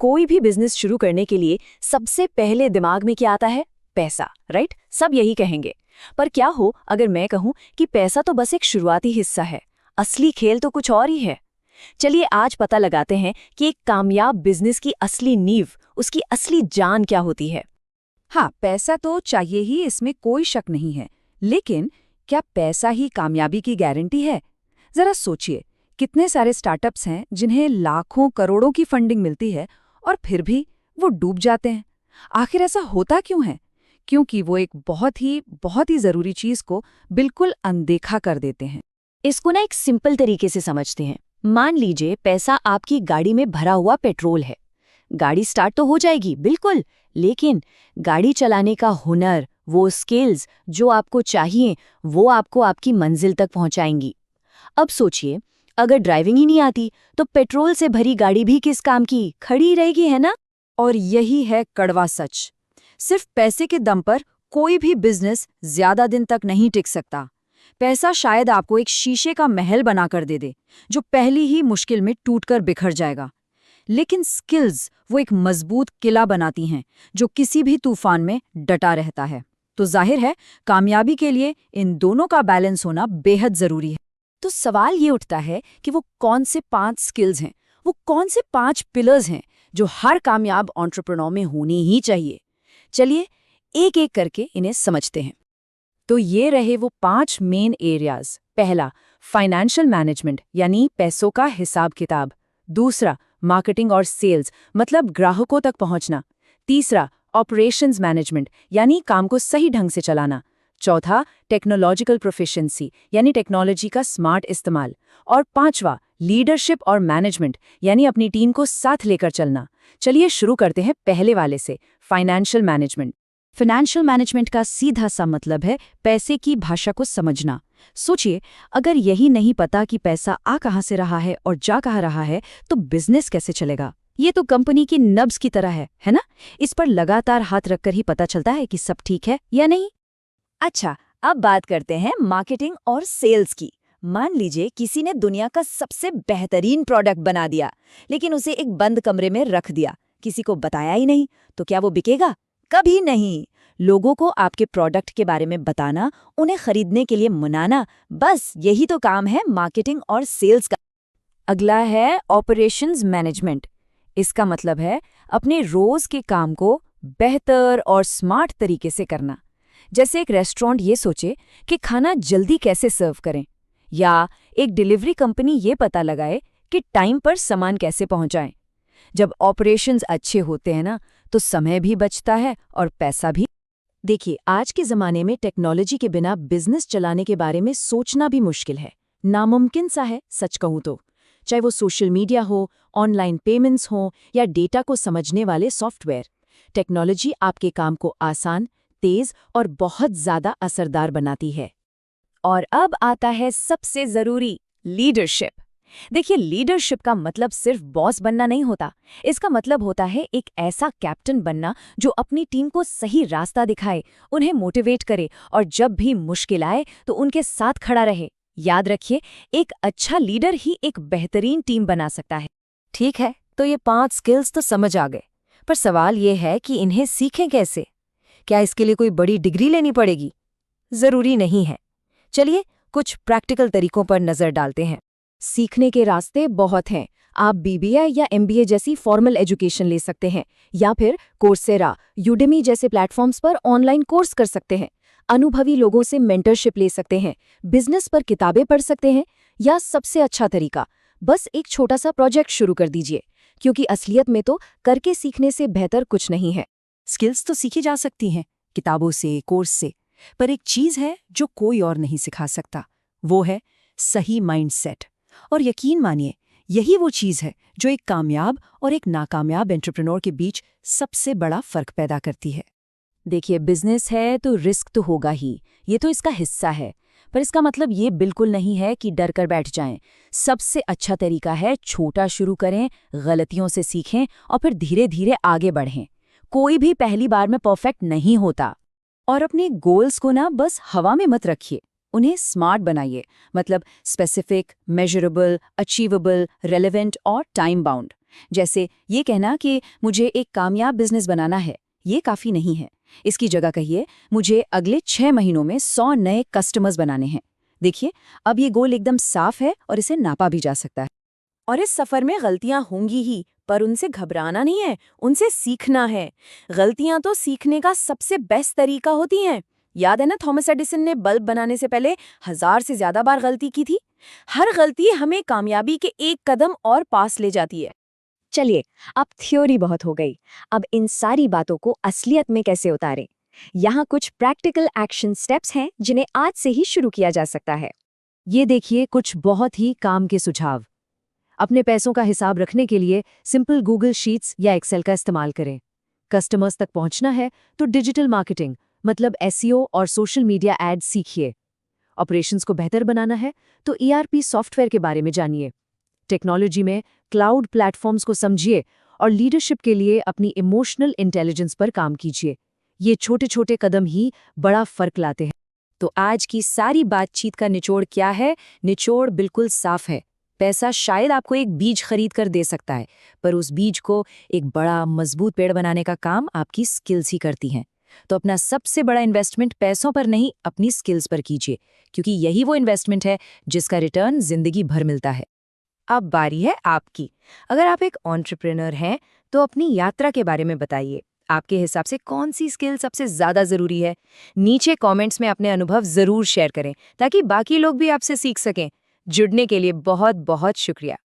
कोई भी बिजनेस शुरू करने के लिए सबसे पहले दिमाग में क्या आता है? पैसा, राइट? सब यही कहेंगे। पर क्या हो अगर मैं कहूं कि पैसा तो बस एक शुरुआती हिस्सा है, असली खेल तो कुछ और ही है। चलिए आज पता लगाते हैं कि एक कामयाब बिजनेस की असली नींव, उसकी असली जान क्या होती है। हाँ, पैसा तो चाहिए ही, इसमें कोई शक नहीं है। लेकिन क्या पैसा ही कामयाबी की गारंटी है? जरा सोचिए, कितने सारे स्टार्टअप्स हैं जिन्हें लाखों करोड़ों की फंडिंग मिलती है और फिर भी वो डूब जाते हैं। आखिर ऐसा होता क्यों है? क्योंकि वो एक बहुत ही जरूरी चीज को बिल्कुल अनदेखा कर देते हैं। इसको ना एक सिंपल तरीके से समझते हैं। मान लीजिए पैसा आपकी गाड़ी में भरा हुआ पेट्रोल है। गाड़ी स्टार्ट तो हो जाएगी, बिल्कुल, लेकिन गाड़ी चलाने का हुनर, वो स्किल्स जो आपको चाहिए, वो आपको आपकी मंजिल तक पहुंचाएंगी। अब सोचिए, अगर ड्राइविंग ही नहीं आती तो पेट्रोल से भरी गाड़ी भी किस काम की, खड़ी रहेगी, है ना? और यही है कड़वा सच। सिर्फ पैसे के दम पर कोई भी बिजनेस ज्यादा दिन तक नहीं टिक सकता। पैसा शायद आपको एक शीशे का महल बनाकर दे दे, जो पहली ही मुश्किल में टूटकर बिखर जाएगा। लेकिन स्किल्स वो एक मजबूत किला बनाती हैं, जो किसी भी तूफान में डटा रहता है। तो जाहिर है, कामयाबी के लिए इन दोनों का बैलेंस होना बेहद जरूरी है। तो सवाल ये उठता है कि वो कौन से 5 स्किल्स हैं, वो कौन से 5 पिलर्स हैं जो हर कामयाब एंटरप्रेन्योर में होनी ही चाहिए। चलिए एक एक करके इन्हें समझते हैं। तो ये रहे वो 5 मेन एरियाज। पहला, फाइनेंशियल मैनेजमेंट, यानी पैसों का हिसाब किताब। दूसरा, मार्केटिंग और सेल्स, मतलब ग्राहकों तक पहुंचना। तीसरा, ऑपरेशंस मैनेजमेंट, यानी काम को सही ढंग से चलाना। चौथा, टेक्नोलॉजिकल प्रोफिशिएंसी, यानी टेक्नोलॉजी का स्मार्ट इस्तेमाल। और पांचवा, लीडरशिप और मैनेजमेंट, यानी अपनी टीम को साथ लेकर चलना। चलिए शुरू करते हैं पहले वाले से, फाइनेंशियल मैनेजमेंट। फाइनेंशियल मैनेजमेंट का सीधा सा मतलब है पैसे की भाषा को समझना। सोचिए, अगर यही नहीं पता कि पैसा आ कहाँ से रहा है और जा कहाँ रहा है, तो बिजनेस कैसे चलेगा? ये तो कंपनी की नब्ज की तरह है ना? इस पर लगातार हाथ रखकर ही पता चलता है कि सब ठीक है या नहीं। अच्छा, अब बात करते हैं मार्केटिंग और सेल्स की। मान लीजिए किसी ने दुनिया का सबसे बेहतरीन प्रोडक्ट बना दिया, लेकिन उसे एक बंद कमरे में रख दिया, किसी को बताया ही नहीं, तो क्या वो बिकेगा? कभी नहीं। लोगों को आपके प्रोडक्ट के बारे में बताना, उन्हें खरीदने के लिए मनाना, बस यही तो काम है मार्केटिंग और सेल्स का। अगला है ऑपरेशंस मैनेजमेंट। इसका मतलब है अपने रोज के काम को बेहतर और स्मार्ट तरीके से करना। जैसे एक रेस्टोरेंट ये सोचे कि खाना जल्दी कैसे सर्व करें, या एक डिलीवरी कंपनी ये पता लगाए कि टाइम पर सामान कैसे पहुंचाएं। जब ऑपरेशंस अच्छे होते हैं ना, तो समय भी बचता है और पैसा भी। देखिए, आज के ज़माने में टेक्नोलॉजी के बिना बिजनेस चलाने के बारे में सोचना भी मुश्किल है, नामुमकिन सा है सच कहूँ तो। चाहे वो सोशल मीडिया हो, ऑनलाइन पेमेंट्स हो या डेटा को समझने वाले सॉफ्टवेयर, टेक्नोलॉजी आपके काम को आसान, तेज और बहुत ज़्यादा असरदार बनाती है। और अब आता है सबसे ज़रूरी, लीडरशिप। देखिए, लीडरशिप का मतलब सिर्फ बॉस बनना नहीं होता। इसका मतलब होता है एक ऐसा कैप्टन बनना जो अपनी टीम को सही रास्ता दिखाए, उन्हें मोटिवेट करे और जब भी मुश्किल आए तो उनके साथ खड़ा रहे। याद रखिए, एक अच्छा लीडर ही एक बेहतरीन टीम बना सकता है। ठीक है, तो ये 5 स्किल्स तो समझ आ गए, पर सवाल ये है कि इन्हें सीखें कैसे? क्या इसके लिए कोई बड़ी डिग्री लेनी पड़ेगी? जरूरी नहीं है। चलिए कुछ प्रैक्टिकल तरीकों पर नजर डालते हैं। सीखने के रास्ते बहुत हैं। आप बीबीए या एमबीए जैसी फॉर्मल एजुकेशन ले सकते हैं, या फिर कोर्सेरा, यूडेमी जैसे प्लेटफॉर्म्स पर ऑनलाइन कोर्स कर सकते हैं। अनुभवी लोगों से मेंटरशिप ले सकते हैं, बिजनेस पर किताबें पढ़ सकते हैं, या सबसे अच्छा तरीका, बस एक छोटा सा प्रोजेक्ट शुरू कर दीजिए, क्योंकि असलियत में तो करके सीखने से बेहतर कुछ नहीं है। स्किल्स तो सीखी जा सकती हैं किताबों से, कोर्स से, पर एक चीज है जो कोई और नहीं सिखा सकता, वो है सही माइंडसेट। और यकीन मानिए, यही वो चीज है जो एक कामयाब और एक नाकामयाब एंटरप्रेन्योर के बीच सबसे बड़ा फर्क पैदा करती है। देखिए, बिजनेस है तो रिस्क तो होगा ही, ये तो इसका हिस्सा है, पर इसका मतलब ये बिल्कुल नहीं है कि डर कर बैठ जाएं। सबसे अच्छा तरीका है छोटा शुरू करें, गलतियों से सीखें और फिर धीरे धीरे आगे बढ़ें। कोई भी पहली बार में परफेक्ट नहीं होता। और अपने गोल्स को ना बस हवा में मत रखिए, उन्हें स्मार्ट बनाइए, मतलब स्पेसिफिक, मेजरेबल, अचीवेबल, रेलेवेंट और टाइम बाउंड। जैसे ये कहना कि मुझे एक कामयाब बिजनेस बनाना है, ये काफ़ी नहीं है। इसकी जगह कहिए, मुझे अगले 6 महीनों में 100 नए कस्टमर्स बनाने हैं। देखिए, अब ये गोल एकदम साफ है और इसे नापा भी जा सकता है। और इस सफर में गलतियां होंगी ही, पर उनसे घबराना नहीं है, उनसे सीखना है। गलतियां तो सीखने का सबसे बेस्ट तरीका होती हैं। याद है ना, थॉमस एडिसन ने बल्ब बनाने से पहले 1000 से ज्यादा बार गलती की थी। हर गलती हमें कामयाबी के एक कदम और पास ले जाती है। चलिए, अब थ्योरी बहुत हो गई। अब इन सारी बातों को असलियत में कैसे उतारें? यहाँ कुछ प्रैक्टिकल एक्शन स्टेप्स हैं जिन्हें आज से ही शुरू किया जा सकता है। ये देखिए कुछ बहुत ही काम के सुझाव। अपने पैसों का हिसाब रखने के लिए सिंपल गूगल शीट्स या एक्सेल का इस्तेमाल करें। कस्टमर्स तक पहुंचना है तो डिजिटल मार्केटिंग मतलब एसईओ और सोशल मीडिया एड्स सीखिए। ऑपरेशंस को बेहतर बनाना है तो ईआरपी सॉफ्टवेयर के बारे में जानिए। टेक्नोलॉजी में क्लाउड प्लेटफॉर्म्स को समझिए और लीडरशिप के लिए अपनी इमोशनल इंटेलिजेंस पर काम कीजिए। ये छोटे छोटे कदम ही बड़ा फर्क लाते हैं। तो आज की सारी बातचीत का निचोड़ क्या है? निचोड़ बिल्कुल साफ है। पैसा शायद आपको एक बीज खरीद कर दे सकता है, पर उस बीज को एक बड़ा मजबूत पेड़ बनाने का काम आपकी स्किल्स ही करती हैं। तो अपना सबसे बड़ा इन्वेस्टमेंट पैसों पर नहीं, अपनी स्किल्स पर कीजिए, क्योंकि यही वो इन्वेस्टमेंट है जिसका रिटर्न जिंदगी भर मिलता है। अब बारी है आपकी। अगर आप एक एंटरप्रेन्योर हैं तो अपनी यात्रा के बारे में बताइए। आपके हिसाब से कौन सी स्किल सबसे ज्यादा जरूरी है? नीचे कमेंट्स में अपने अनुभव जरूर शेयर करें ताकि बाकी लोग भी आपसे सीख सकें। जुड़ने के लिए बहुत बहुत शुक्रिया।